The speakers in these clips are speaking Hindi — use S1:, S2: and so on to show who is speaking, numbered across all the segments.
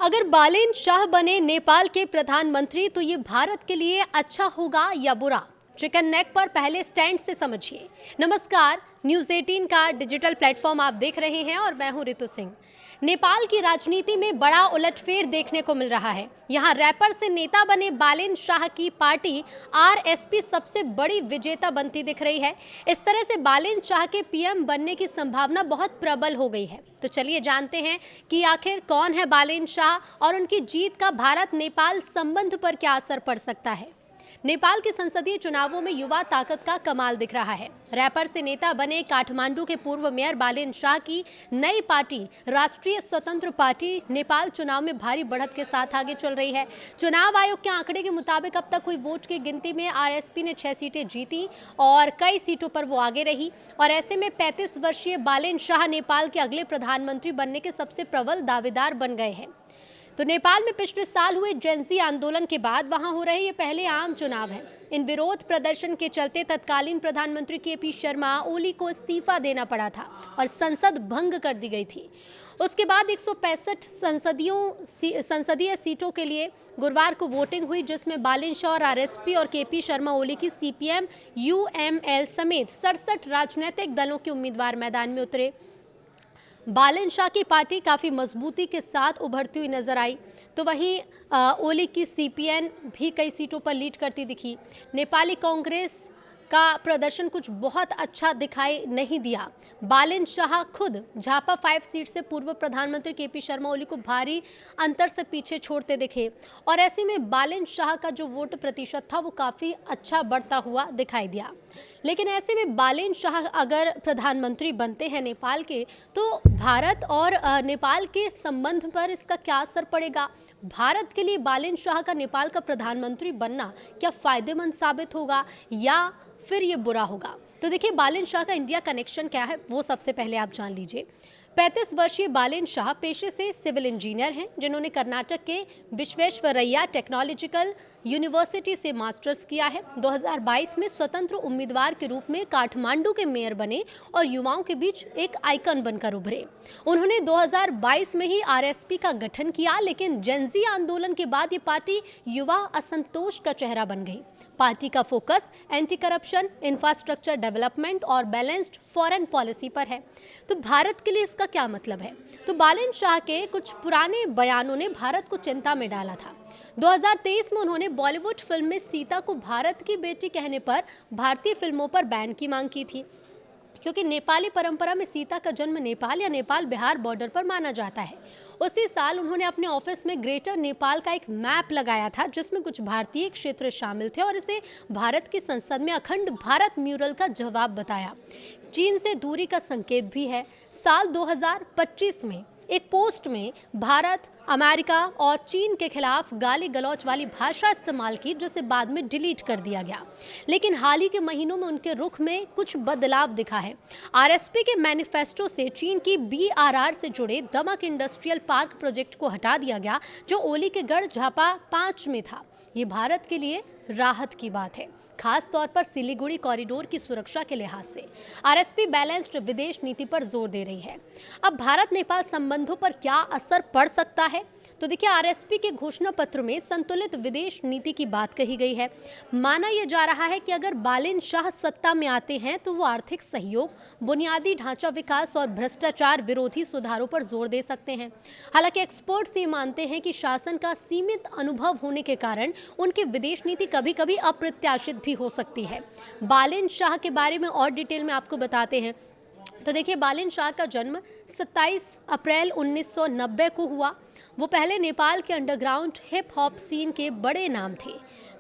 S1: अगर बालेन शाह बने नेपाल के प्रधानमंत्री तो ये भारत के लिए अच्छा होगा या बुरा? चिकन नेक पर पहले स्टैंड से समझिए। नमस्कार, न्यूज़ 18 का डिजिटल प्लेटफॉर्म आप देख रहे हैं और मैं हूं रितु सिंह। नेपाल की राजनीति में बड़ा उलटफेर देखने को मिल रहा है। यहां रैपर से नेता बने बालेन शाह की पार्टी आरएसपी सबसे बड़ी विजेता बनती दिख रही है। इस तरह से बालेन शाह के पीएम बनने की संभावना बहुत प्रबल हो गई है। तो चलिए जानते हैं कि आखिर कौन है बालेन शाह और उनकी जीत का भारत नेपाल संबंध पर क्या असर पड़ सकता है। नेपाल के संसदीय चुनावों में युवा ताकत का कमाल दिख रहा है। रैपर से नेता बने काठमांडू के पूर्व मेयर बालेन शाह की नई पार्टी राष्ट्रीय स्वतंत्र पार्टी नेपाल चुनाव में भारी बढ़त के साथ आगे चल रही है। चुनाव आयोग के आंकड़े के मुताबिक अब तक हुई वोट की गिनती में आरएसपी ने 6 सीटें जीती और कई सीटों पर वो आगे रही। और ऐसे में 35 वर्षीय बालेन शाह नेपाल के अगले प्रधानमंत्री बनने के सबसे प्रबल दावेदार बन गए हैं। तो नेपाल में पिछले साल हुए जेनजी आंदोलन के बाद वहां हो रहे ये पहले आम चुनाव हैं। इन विरोध प्रदर्शन के चलते तत्कालीन प्रधानमंत्री केपी शर्मा ओली को इस्तीफा देना पड़ा था और संसद भंग कर दी गई थी। उसके बाद 165 संसदीय सीटों के लिए गुरुवार को वोटिंग हुई, जिसमें बालेन शाह और आरएसपी और केपी शर्मा ओली की सीपीएम यूएमएल समेत 67 राजनीतिक दलों के उम्मीदवार मैदान में उतरे। बालेन शाह की पार्टी काफ़ी मजबूती के साथ उभरती हुई नजर आई, तो वहीं ओली की सीपीएन भी कई सीटों पर लीड करती दिखी। नेपाली कांग्रेस का प्रदर्शन कुछ बहुत अच्छा दिखाई नहीं दिया। बालेन शाह खुद झापा 5 सीट से पूर्व प्रधानमंत्री केपी शर्मा ओली को भारी अंतर से पीछे छोड़ते दिखे और ऐसे में बालेन शाह का जो वोट प्रतिशत था वो काफ़ी अच्छा बढ़ता हुआ दिखाई दिया। लेकिन ऐसे में बालेन शाह अगर प्रधानमंत्री बनते हैं नेपाल के, तो भारत और नेपाल के संबंध पर इसका क्या असर पड़ेगा? भारत के लिए बालेन शाह का नेपाल का प्रधानमंत्री बनना क्या फ़ायदेमंद साबित होगा या फिर ये बुरा होगा? तो देखिए, बालेन शाह का इंडिया कनेक्शन क्या है वो सबसे पहले आप जान लीजिए। 35 वर्षीय बालेन शाह पेशे से सिविल इंजीनियर हैं, जिन्होंने कर्नाटक के विश्वेश्वरैया टेक्नोलॉजिकल यूनिवर्सिटी से मास्टर्स किया है। 2022 में स्वतंत्र उम्मीदवार के रूप में काठमांडू के मेयर बने और युवाओं के बीच एक आइकन बनकर उभरे। उन्होंने 2022 में ही आरएसपी का गठन किया, लेकिन जेनजी आंदोलन के बाद ये पार्टी युवा असंतोष का चेहरा बन गई। पार्टी का focus anti corruption, infrastructure development और बैलेंस्ड फॉरेन पॉलिसी पर है। तो भारत के लिए इसका क्या मतलब है? तो बालेन शाह के कुछ पुराने बयानों ने भारत को चिंता में डाला था। 2023 में उन्होंने बॉलीवुड फिल्म में सीता को भारत की बेटी कहने पर भारतीय फिल्मों पर बैन की मांग की थी, क्योंकि नेपाली परंपरा में सीता का जन्म नेपाल या नेपाल बिहार बॉर्डर पर माना जाता है। उसी साल उन्होंने अपने ऑफिस में ग्रेटर नेपाल का एक मैप लगाया था, जिसमें कुछ भारतीय क्षेत्र शामिल थे और इसे भारत की संसद में अखंड भारत म्यूरल का जवाब बताया। चीन से दूरी का संकेत भी है। साल 2025 में एक पोस्ट में भारत, अमेरिका और चीन के खिलाफ गाली गलौच वाली भाषा इस्तेमाल की, जिसे बाद में डिलीट कर दिया गया। लेकिन हाल ही के महीनों में उनके रुख में कुछ बदलाव दिखा है। आरएसपी के मैनिफेस्टो से चीन की बीआरआर से जुड़े दमक इंडस्ट्रियल पार्क प्रोजेक्ट को हटा दिया गया, जो ओली के गढ़ झापा 5 में था। ये भारत के लिए राहत की बात है, खास तौर पर सिलीगुड़ी कॉरिडोर की सुरक्षा के लिहाज से। आरएसपी बैलेंस्ड विदेश नीति पर जोर दे रही है। अब भारत नेपाल संबंधों पर क्या असर पड़ सकता है? तो देखिए, आरएसपी के घोषणा पत्र में संतुलित विदेश नीति की बात कही गई है। माना यह जा रहा है कि अगर बालेन शाह सत्ता में आते हैं तो वो आर्थिक सहयोग, बुनियादी ढांचा विकास और भ्रष्टाचार विरोधी सुधारों पर जोर दे सकते हैं। हालांकि एक्सपर्ट्स ये मानते हैं कि शासन का सीमित अनुभव होने के कारण उनकी विदेश नीति कभी कभी अप्रत्याशित भी हो सकती है। बालेन शाह के बारे में और डिटेल में आपको बताते हैं। तो देखिए, बालेन शाह का जन्म 27 अप्रैल 1990 को हुआ। वो पहले नेपाल के अंडरग्राउंड हिप हॉप सीन के बड़े नाम थे।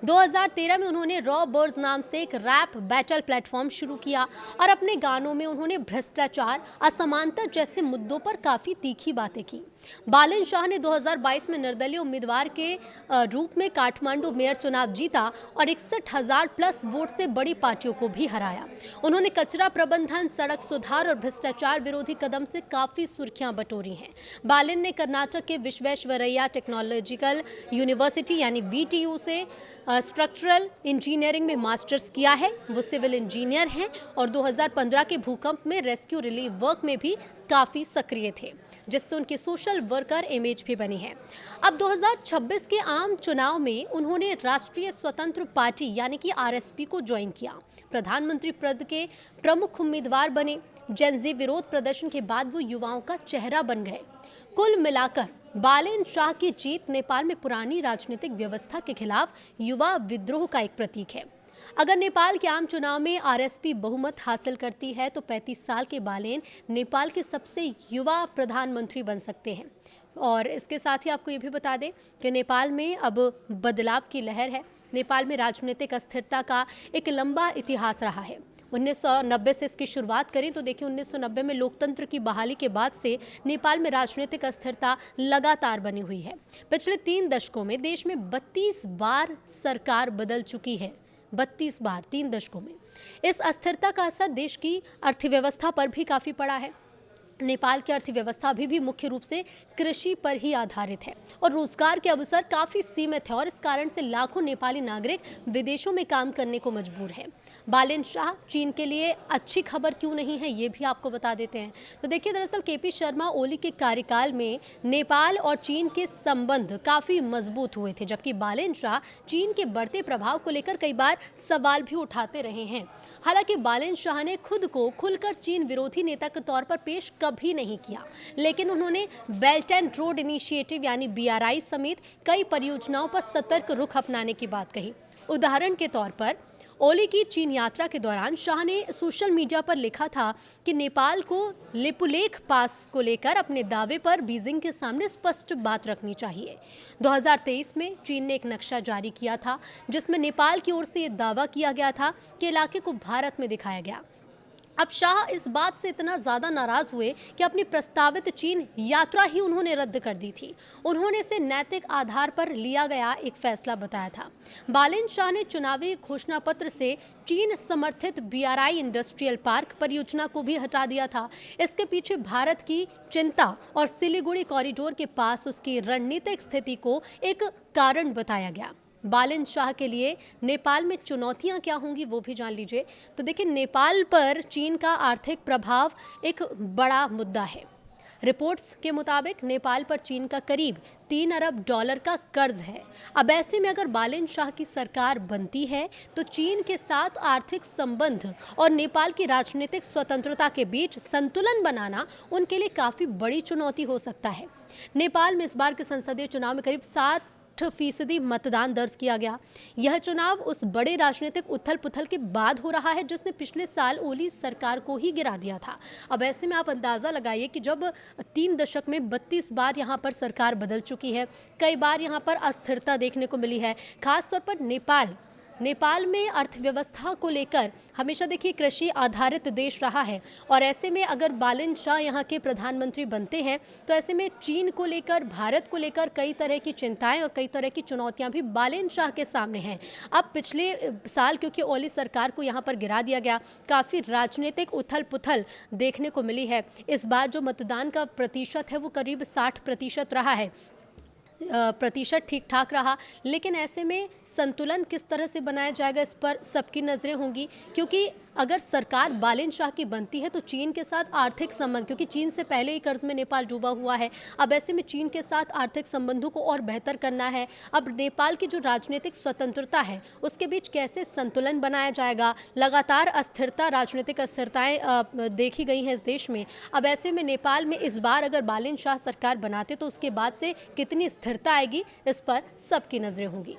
S1: 2013 में उन्होंने रॉ बर्ड्स नाम से एक रैप बैटल प्लेटफॉर्म शुरू किया और अपने गानों में उन्होंने भ्रष्टाचार, असमानता जैसे मुद्दों पर काफ़ी तीखी बातें की। बालेन शाह ने 2022 में निर्दलीय उम्मीदवार के रूप में काठमांडू मेयर चुनाव जीता और 61,000 प्लस वोट से बड़ी पार्टियों को भी हराया। उन्होंने कचरा प्रबंधन, सड़क सुधार और भ्रष्टाचार विरोधी कदम से काफ़ी सुर्खियां बटोरी हैं। बालेन ने कर्नाटक के विश्वेश्वरैया टेक्नोलॉजिकल यूनिवर्सिटी यानी VTU से स्ट्रक्चरल इंजीनियरिंग में मास्टर्स किया है। वो सिविल इंजीनियर हैं और 2015 के भूकंप में रेस्क्यू रिलीफ वर्क में भी काफ़ी सक्रिय थे, जिससे उनकी सोशल वर्कर इमेज भी बनी है। अब 2026 के आम चुनाव में उन्होंने राष्ट्रीय स्वतंत्र पार्टी यानी कि RSP को ज्वाइन किया। प्रधानमंत्री पद के प्रमुख उम्मीदवार बने। जेनजी विरोध प्रदर्शन के बाद वो युवाओं का चेहरा बन गए। कुल मिलाकर बालेन शाह की जीत नेपाल में पुरानी राजनीतिक व्यवस्था के खिलाफ युवा विद्रोह का एक प्रतीक है। अगर नेपाल के आम चुनाव में RSP बहुमत हासिल करती है तो 35 साल के बालेन नेपाल के सबसे युवा प्रधानमंत्री बन सकते हैं। और इसके साथ ही आपको ये भी बता दें कि नेपाल में अब बदलाव की लहर है। नेपाल में राजनीतिक अस्थिरता का एक लंबा इतिहास रहा है। 1990 से इसकी शुरुआत करें तो देखिए 1990 में लोकतंत्र की बहाली के बाद से नेपाल में राजनीतिक अस्थिरता लगातार बनी हुई है। पिछले 3 दशकों में देश में 32 बार सरकार बदल चुकी है। 32 बार 3 दशकों में। इस अस्थिरता का असर देश की अर्थव्यवस्था पर भी काफ़ी पड़ा है। नेपाल की अर्थव्यवस्था अभी भी मुख्य रूप से कृषि पर ही आधारित है और रोजगार के अवसर काफ़ी सीमित है और इस कारण से लाखों नेपाली नागरिक विदेशों में काम करने को मजबूर है। बालेन शाह चीन के लिए अच्छी खबर क्यों नहीं है, ये भी आपको बता देते हैं। तो देखिए, दरअसल KP शर्मा ओली के कार्यकाल में नेपाल और चीन के संबंध काफ़ी मजबूत हुए थे, जबकि बालेन शाह चीन के बढ़ते प्रभाव को लेकर कई बार सवाल भी उठाते रहे हैं। हालांकि बालेन शाह ने खुद को खुलकर चीन विरोधी नेता के तौर पर पेश कभी नहीं किया, लेकिन उन्होंने बेल्ट एंड रोड इनिशिएटिव यानी BRI समेत कई परियोजनाओं पर सतर्क रुख अपनाने की बात कही। उदाहरण के तौर पर ओली की चीन यात्रा के दौरान शाह ने सोशल मीडिया पर लिखा था कि नेपाल को लिपुलेख पास को लेकर अपने दावे पर बीजिंग के सामने स्पष्ट बात रखनी चाहिए। 2023 में चीन ने एक नक्शा जारी किया था जिसमें नेपाल की ओर से ये दावा किया गया था कि इलाके को भारत में दिखाया गया। अब शाह इस बात से इतना ज़्यादा नाराज़ हुए कि अपनी प्रस्तावित चीन यात्रा ही उन्होंने रद्द कर दी थी। उन्होंने इसे नैतिक आधार पर लिया गया एक फैसला बताया था। बालेन शाह ने चुनावी घोषणा पत्र से चीन समर्थित BRI इंडस्ट्रियल पार्क परियोजना को भी हटा दिया था। इसके पीछे भारत की चिंता और सिलीगुड़ी कॉरिडोर के पास उसकी रणनीतिक स्थिति को एक कारण बताया गया। बालेन शाह के लिए नेपाल में चुनौतियां क्या होंगी वो भी जान लीजिए। तो देखिए, नेपाल पर चीन का आर्थिक प्रभाव एक बड़ा मुद्दा है। रिपोर्ट्स के मुताबिक नेपाल पर चीन का करीब $3 अरब का कर्ज है। अब ऐसे में अगर बालेन शाह की सरकार बनती है तो चीन के साथ आर्थिक संबंध और नेपाल की राजनीतिक स्वतंत्रता के बीच संतुलन बनाना उनके लिए काफ़ी बड़ी चुनौती हो सकता है। नेपाल में इस बार के संसदीय चुनाव में करीब 60% मतदान दर्ज किया गया। यह चुनाव उस बड़े राजनीतिक उथल पुथल के बाद हो रहा है जिसने पिछले साल ओली सरकार को ही गिरा दिया था। अब ऐसे में आप अंदाज़ा लगाइए कि जब 3 दशक में 32 बार यहाँ पर सरकार बदल चुकी है, कई बार यहाँ पर अस्थिरता देखने को मिली है। खासतौर पर नेपाल में अर्थव्यवस्था को लेकर हमेशा देखिए कृषि आधारित देश रहा है और ऐसे में अगर बालेन शाह यहाँ के प्रधानमंत्री बनते हैं तो ऐसे में चीन को लेकर, भारत को लेकर कई तरह की चिंताएं और कई तरह की चुनौतियां भी बालेन शाह के सामने हैं। अब पिछले साल क्योंकि ओली सरकार को यहाँ पर गिरा दिया गया, काफ़ी राजनीतिक उथल पुथल देखने को मिली है। इस बार जो मतदान का प्रतिशत है वो करीब 60% रहा है। प्रतिशत ठीक ठाक रहा, लेकिन ऐसे में संतुलन किस तरह से बनाया जाएगा इस पर सबकी नज़रें होंगी, क्योंकि अगर सरकार बालेन शाह की बनती है तो चीन के साथ आर्थिक संबंध, क्योंकि चीन से पहले ही कर्ज में नेपाल डूबा हुआ है, अब ऐसे में चीन के साथ आर्थिक संबंधों को और बेहतर करना है। अब नेपाल की जो राजनीतिक स्वतंत्रता है उसके बीच कैसे संतुलन बनाया जाएगा। लगातार अस्थिरता, राजनीतिक अस्थिरताएं देखी गई हैं इस देश में। अब ऐसे में नेपाल में इस बार अगर बालेन शाह सरकार बनाते तो उसके बाद से कितनी स्थिरता आएगी, इस पर सबकी नज़रें होंगी।